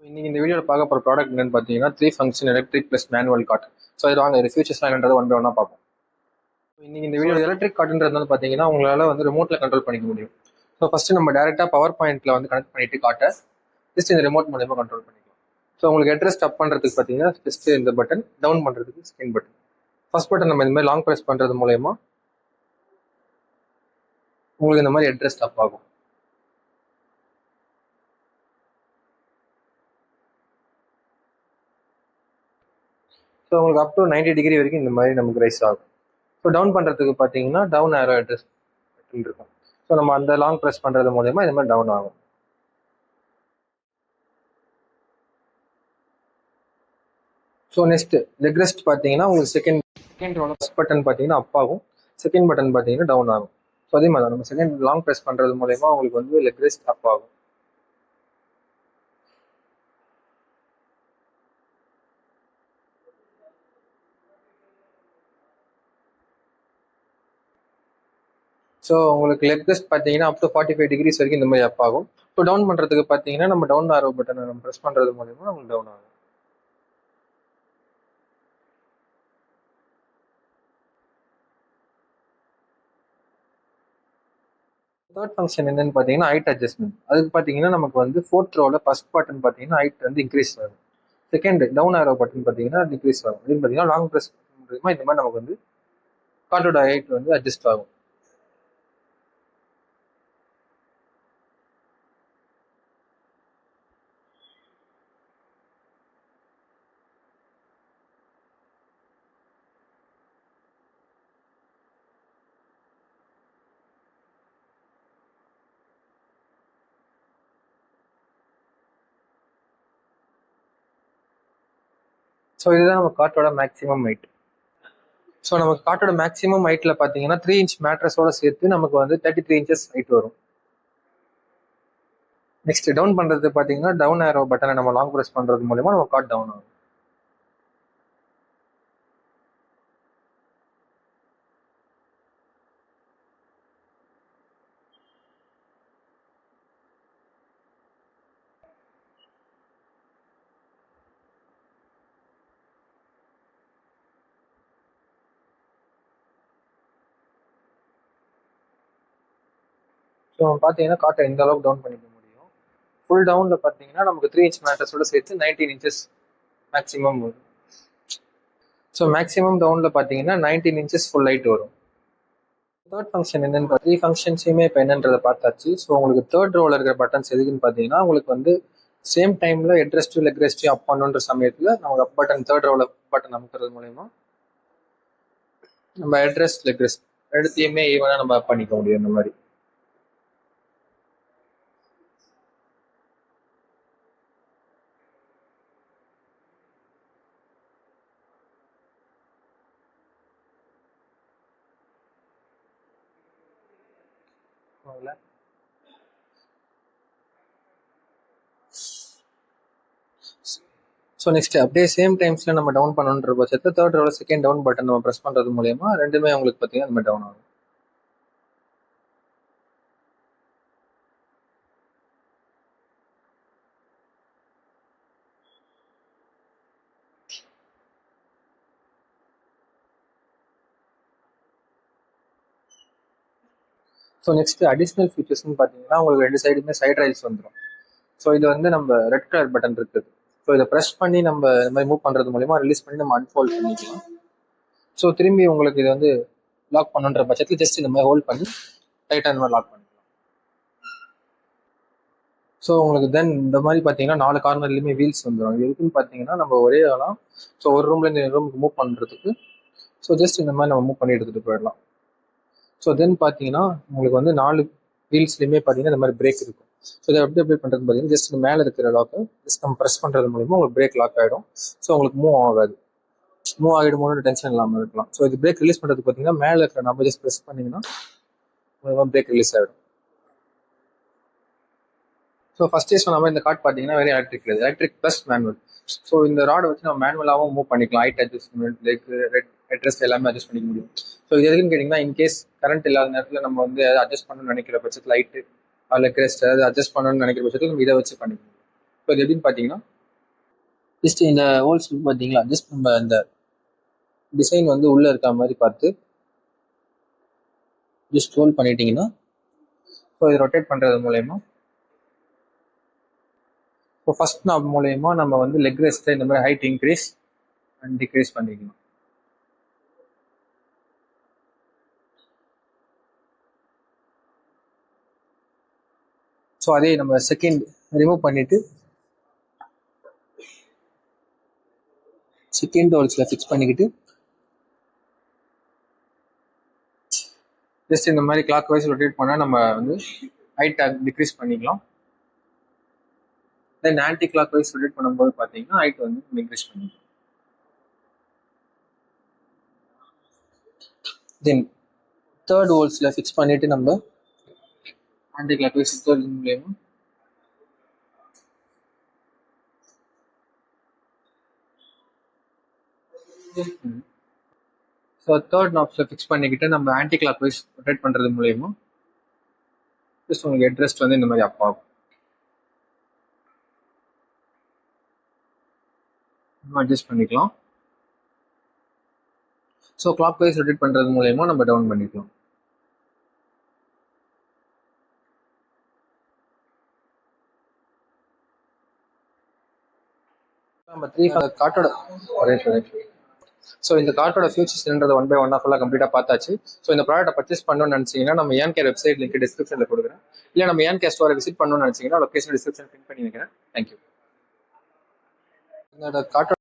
இன்னைக்கு இந்த வீடியோவில் பார்க்க போகிற ப்ராடக்ட் என்னன்னு பார்த்தீங்கன்னா 3 function electric plus manual cot. So இது வாங்க இது ஃபியூச்சர்ஸ்லாம் என்னன்றதை ஒன் பை ஒன்றா பார்ப்போம். இன்னைக்கு இந்த வீடியோ எலக்ட்ரிக் காட்டுன்றது வந்து பார்த்தீங்கன்னா உங்களால் வந்து ரிமோட்டில் கண்ட்ரோல் பண்ணிக்க முடியும். ஸோ ஃபஸ்ட்டு நம்ம டேரெக்டாக பவர் பாயிண்ட்டில் வந்து கனெக்ட் பண்ணிட்டு காட்ட ஜஸ்ட் இந்த ரிமோட் மூலமாக கண்ட்ரோல் பண்ணிக்கலாம். ஸோ உங்களுக்கு அட்ரஸ் அப் பண்ணுறதுக்கு பார்த்தீங்கன்னா ஜஸ்ட் இந்த பட்டன், டவுன் பண்ணுறதுக்கு செகண்ட் பட்டன். ஃபர்ஸ்ட் பட்டன் நம்ம இந்த மாதிரி லாங் ப்ரெஸ் பண்ணுறது மூலயமா உங்களுக்கு இந்த மாதிரி அட்ரஸ் அப் ஆகும். ஸோ உங்களுக்கு அப் டு 90 டிகிரி வரைக்கும் இந்த மாதிரி நமக்கு ரைஸ் ஆகும். ஸோ டவுன் பண்ணுறதுக்கு பார்த்தீங்கன்னா டவுன் ஆரோ அட்ரஸ் இருக்கும். ஸோ நம்ம அந்த லாங் ப்ரெஸ் பண்ணுறது மூலயமா இந்த மாதிரி டவுன் ஆகும். ஸோ நெக்ஸ்ட் லெக் ரெஸ்ட் பார்த்தீங்கன்னா உங்களுக்கு செகண்ட் ரோல ஃபர்ஸ்ட் பட்டன் பார்த்தீங்கன்னா அப் ஆகும், செகண்ட் பட்டன் பார்த்தீங்கன்னா டவுன் ஆகும். ஸோ அதே மாதிரி நம்ம செகண்ட் லாங் ப்ரெஸ் பண்ணுறது மூலயமா உங்களுக்கு வந்து லெக் ரெஸ்ட் அப் ஆகும். ஸோ உங்களுக்கு லெக் ரெஸ்ட் பார்த்தீங்கன்னா அப் டு 45 டிகிரிஸ் வரைக்கும் இந்த மாதிரி அப் ஆகும். ஸோ டவுன் பண்ணுறதுக்கு பார்த்தீங்கன்னா நம்ம டவுன் ஆரோ பட்டனை நம்ம ப்ரெஸ் பண்ணுறது மூலயமா உங்களுக்கு டவுன் ஆகும். தேர்ட் ஃபங்க்ஷன் என்னன்னு பார்த்தீங்கன்னா ஹைட் அட்ஜஸ்ட்மெண்ட். அதுக்கு பார்த்தீங்கன்னா நமக்கு வந்து ஃபோர்த் ரோல ஃபர்ஸ்ட் பட்டன் பார்த்தீங்கன்னா ஹைட் வந்து இன்க்ரீஸ் ஆகும், செகண்ட் டவுன் ஆரோ பட்டன் பார்த்தீங்கன்னா டிக்ரீஸ் ஆகும். இது பார்த்தீங்கன்னா லாங் ப்ரெஸ் பண்ணுறதுமா இந்த மாதிரி நமக்கு வந்து கார்டோட ஹைட் வந்து அட்ஜஸ்ட் ஆகும். ஸோ இதுதான் நம்ம காட்டோட மேக்ஸிமம் ஹைட். ஸோ நமக்கு காட்டோட மேக்ஸிமம் ஹைட்டில் பார்த்தீங்கன்னா 3 இன்ச் மேட்ரஸோட சேர்த்து நமக்கு வந்து 33 இன்ச்சஸ் ஹைட் வரும். நெக்ஸ்ட் டவுன் பண்ணுறது பார்த்தீங்கன்னா டவுன் ஆரோ பட்டனை நம்ம லாங் ப்ரெஸ் பண்ணுறது மூலமா நம்ம காட் டவுன் ஆகும். ஸோ பார்த்தீங்கன்னா காட்டை இந்த அளவுக்கு டவுன் பண்ணிக்க முடியும். ஃபுல் டவுனில் பார்த்தீங்கன்னா நமக்கு 3 இன்ச் மேட்ரஸோட சேர்த்து 19 இன்ச்சஸ் மேக்ஸிமம் வரும். ஸோ மேக்ஸிமம் டவுனில் பார்த்தீங்கன்னா 19 இன்ச்சஸ் ஃபுல் ஹைட் வரும். தேர்ட் ஃபங்க்ஷன் என்னன்னு 3 ஃபங்க்ஷன்ஸுமே இப்போ என்னன்றதை பார்த்தாச்சு. ஸோ உங்களுக்கு தேர்ட் ரோவில் இருக்கிற பட்டன்ஸ் எதுக்குன்னு பார்த்தீங்கன்னா உங்களுக்கு வந்து சேம் டைமில் ஹெட் ரெஸ்ட் லெக் ரெஸ்ட் அப் பண்ணுன்ற சமயத்தில் நமக்கு அப் பட்டன் தேர்ட் ரோவில் பட்டன் அமுக்கிறது மூலயமா நம்ம ஹெட் ரெஸ்ட் லெக் ரெஸ்ட் எடுத்தையுமே ஈவனாக நம்ம அப் பண்ணிக்க முடியும். இந்த மாதிரி ஸோ நெக்ஸ்ட் அப்படியே சேம் டைம்ஸில் நம்ம டவுன் பண்ணணுன்ற பட்சத்தில் தேர்ட் ரோவில் செகண்ட் டவுன் பட்டன் நம்ம ப்ரெஸ் பண்ணுறது மூலயமா ரெண்டுமே உங்களுக்கு பார்த்தீங்கன்னா அந்த மாதிரி டவுன் ஆகும். ஸோ நெக்ஸ்ட் அடிஷ்னல் ஃபீச்சர்ஸ்னு பார்த்தீங்கன்னா உங்களுக்கு ரெண்டு சைடுமே சைட் ரைல்ஸ் வந்துடும். ஸோ இது வந்து நம்ம ரெட் கலர் பட்டன் இருக்குது. ஸோ இதை ப்ரெஸ் பண்ணி நம்ம இந்த மாதிரி மூவ் பண்ணுறது மூலயமா ரிலீஸ் பண்ணி நம்ம அன்ஃபோல்ட் பண்ணிக்கலாம். ஸோ திரும்பி உங்களுக்கு இதை வந்து லாக் பண்ணுன்ற பட்சத்தில் ஜஸ்ட் இந்த மாதிரி ஹோல்ட் பண்ணி டைட்டாக இந்த மாதிரி லாக் பண்ணிக்கலாம். ஸோ உங்களுக்கு தென் இந்த மாதிரி பார்த்தீங்கன்னா 4 கார்னர்லையுமே வீல்ஸ் வந்துடும். இது எதுக்குன்னு பார்த்தீங்கன்னா நம்ம ஒரே ஆளாக ஸோ ஒரு ரூம்லேருந்து இன்னொரு ரூமுக்கு மூவ் பண்ணுறதுக்கு ஸோ ஜஸ்ட் இந்த மாதிரி நம்ம மூவ் பண்ணி எடுத்துகிட்டு போயிடலாம். ஸோ தென் பார்த்தீங்கன்னா உங்களுக்கு வந்து 4 வீல்ஸ்லையுமே பார்த்தீங்கன்னா இந்த மாதிரி பிரேக் இருக்கும். ஸோ இதை எப்படி பண்ணுறது பார்த்தீங்கன்னா ஜஸ்ட் இந்த மேலே இருக்கிற லாக்கை ஜஸ்ட் நம்ம ப்ரெஸ் பண்ணுறது மூலமா உங்களுக்கு பிரேக் லாக் ஆகிடும். ஸோ உங்களுக்கு மூவ் ஆகாது, மூவ் ஆகிடுமோன்னு டென்ஷன் இல்லாமல் இருக்கலாம். ஸோ இது பிரேக் ரிலீஸ் பண்ணுறதுக்கு பார்த்தீங்கன்னா மேலே இருக்கிற நம்ம ஜஸ்ட் ப்ரெஸ் பண்ணிங்கன்னா உங்களுக்கு பிரேக் ரிலீஸ் ஆகிடும். ஸோ ஃபஸ்ட்டே சொன்ன மாதிரி இந்த கார்ட் பார்த்தீங்கன்னா வெறும் எலக்ட்ரிக் கிடையாது, எலக்ட்ரிக் ப்ளஸ் மேனுவல். ஸோ இந்த ராடை வச்சு நம்ம மேனுவலாகவும் மூவ் பண்ணிக்கலாம். ஹைட் அட்ஜஸ்ட்மெண்ட், லெக், அட்ரஸ் எல்லாமே அட்ஜஸ்ட் பண்ணிக்க முடியும். ஸோ இது எதுக்குன்னு கேட்டிங்கன்னா இன்கேஸ் கரண்ட் இல்லாத நேரத்தில் நம்ம வந்து அட்ஜஸ்ட் பண்ணணும்னு நினைக்கிற பட்சத்தில் லைட்டு லெக் ரெஸ்ட் அதாவது அட்ஜஸ்ட் பண்ணணும்னு நினைக்கிற பட்சத்தில் நம்ம இதை வச்சு பண்ணிக்க முடியும். ஸோ இது எப்படின்னு பார்த்தீங்கன்னா ஜஸ்ட் இந்த ஹோல்ஸ் பார்த்தீங்களா, ஜஸ்ட் நம்ம இந்த டிசைன் வந்து உள்ளே இருக்க மாதிரி பார்த்து ஜஸ்ட் ஹோல்ட் பண்ணிட்டீங்கன்னா, ஸோ இது ரொட்டேட் பண்ணுறது மூலயமா இப்போ ஃபர்ஸ்ட் நாப் மூலயமா நம்ம வந்து லெக் ரெஸ்ட்டை இந்த மாதிரி ஹைட் இன்க்ரீஸ் அண்ட் டிக்ரீஸ் பண்ணிக்கலாம். ஸோ அதே நம்ம செகண்ட் ரிமூவ் பண்ணிட்டு செகண்ட் ஹோல்ஸில் ஃபிக்ஸ் பண்ணிக்கிட்டு ஜஸ்ட் இந்த மாதிரி கிளாக் வைஸ் ரொட்டேட் பண்ணால் நம்ம வந்து ஹைட் டிக்ரீஸ் பண்ணிக்கலாம். தென் ஆன்டி கிளாக் வைஸ் ரொட்டேட் பண்ணும்போது பார்த்தீங்கன்னா ஹைட் வந்து இன்க்ரீஸ் பண்ணிக்கலாம். தென் தேர்ட் ஹோல்ஸில் ஃபிக்ஸ் பண்ணிட்டு நம்ம ஆன்டி கிளாக் வைஸ் தேர்ட் மூலியமா ஸோ தேர்ட் நாப்ஸில் ஃபிக்ஸ் பண்ணிக்கிட்டு நம்ம ஆன்டி கிளாக் வைஸ் ரொட்டேட் பண்ணுறது மூலயமா ஜஸ்ட் உங்களுக்கு ஹெட் ரெஸ்ட் வந்து இந்த மாதிரி அப் ஆகும். அட்ஜஸ்ட் பண்ணிக்கலாம். ஸோ கிளாக் வைஸ் ரொட்டேட் பண்ணுறது மூலயமா நம்ம டவுன் பண்ணிக்கலாம். நம்ம கார்ட்டோட ஸோ இந்த கார்ட்டோட ஃபியூச்சர்ஸ்ன்றத 1 by 1 ஃபுல்லாக கம்ப்ளீட்டாக பார்த்தாச்சு. ஸோ இந்த ப்ராடக்ட்டை பர்ச்சேஸ் பண்ணணும்னு நினச்சிங்கன்னா நம்ம ஏன்.கேர் வெப்சைட் லிங்க் டிஸ்கிரிப்ஷனில் கொடுக்குறேன். இல்லை நம்ம ஏன்.கேர் ஸ்டோரை விசிட் பண்ணணும்னு நினச்சிங்கன்னா லொக்கேஷன் டிஸ்கிரிப்ஷன் பின் பண்ணி வைக்கிறேன். தேங்க்யூ. என்னோட கார்ட்டோட